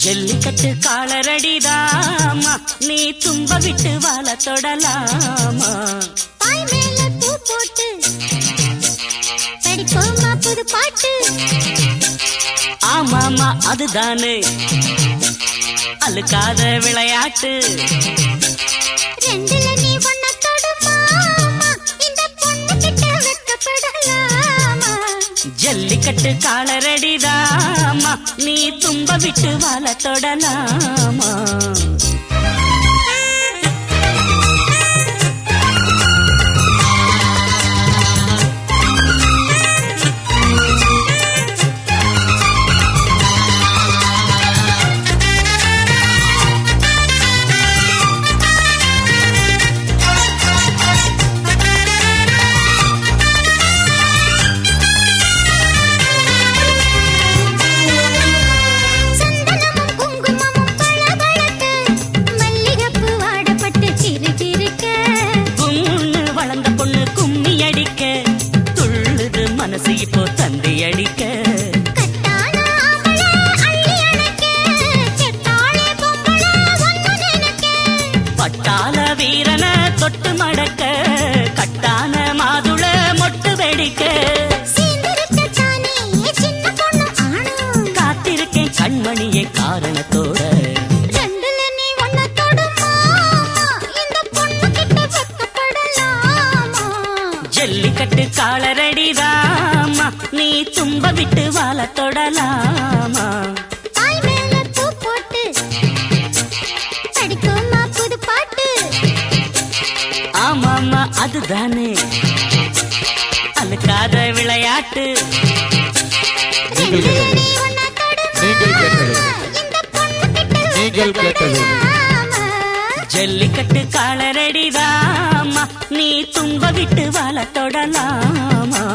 ஜல்லிக்கட்டு காலரடிதாமா, நீ தும்ப விட்டு வாழ தொடலாமா. பாய் மேல பூ போட்டு படிப்போமா புது பாட்டு. ஆமாமா அதுதானே அழுக்காத விளையாட்டு. ரெண்டுல நீ ஒன்ன தொடுமா, இந்த பொண்ணு கிட்ட வெட்கப்படலாமா. ஜல்லிக்கட்டு காலரடிதாமா, நீ தும்ப விட்டு வாழ தொடலாமா. மனசு இப்போ தந்தி அடிக்க பட்டாள வீரன தொட்டு மடக்க கட்டான மாதுள மொட்டு வெடிக்க காத்திருக்கேன் கண்மணியை காரணத்தோட. ஜல்லிக்கட்டு காலரடிதாமா, நீ தும்ப விட்டு வாழ தொடலாமா. பாய் மேல பூ போட்டு படிப்போமா புது பாட்டு. ஆமாமா அதுதானே அழுக்காத விளையாட்டு. நீங்கள் கேட்டது ஜல்லிக்கட்டு காலரடிதாமா, நீ தும்ப விட்டு வாழ தொடலாமா.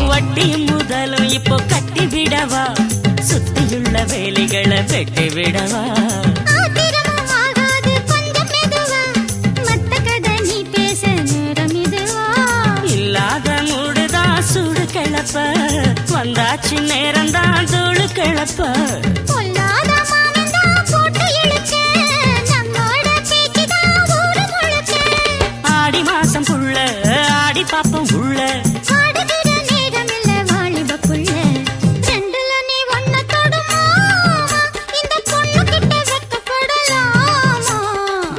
வட்டியும் முதலும் இப்போ கட்டி விடவா, சுத்தியுள்ள வேலைகளை வெட்டி விடவா. இல்லாத மூடுதான் சுடு கிளப்ப, வந்தாச்சு நேரம்தான் தூளு கிளப்ப. ஆடி மாசம் புள்ள ஆடி பாப்பம் உள்ள.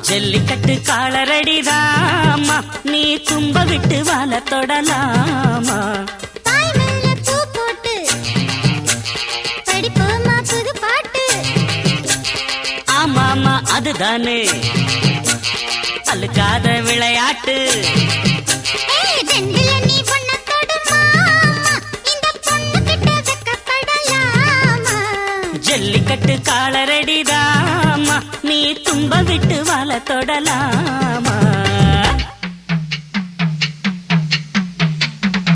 ஜல்லிக்கட்டு காலரடிதாமா, நீ தும்ப விட்டு வாழ தொடலாமா. பாய் மேல பூ போட்டு படிப்போமா புது பாட்டு. ஆமாமா அதுதானே அழுக்காத விளையாட்டு. ரெண்டுல நீ ஒன்ன தொடுமா, இந்த பொண்ணு கிட்ட வெட்கப்படலாமா. ஜல்லிக்கட்டு காலரடிதாமா, நீ தும்ப விட்டு வாழ தொடலாமா.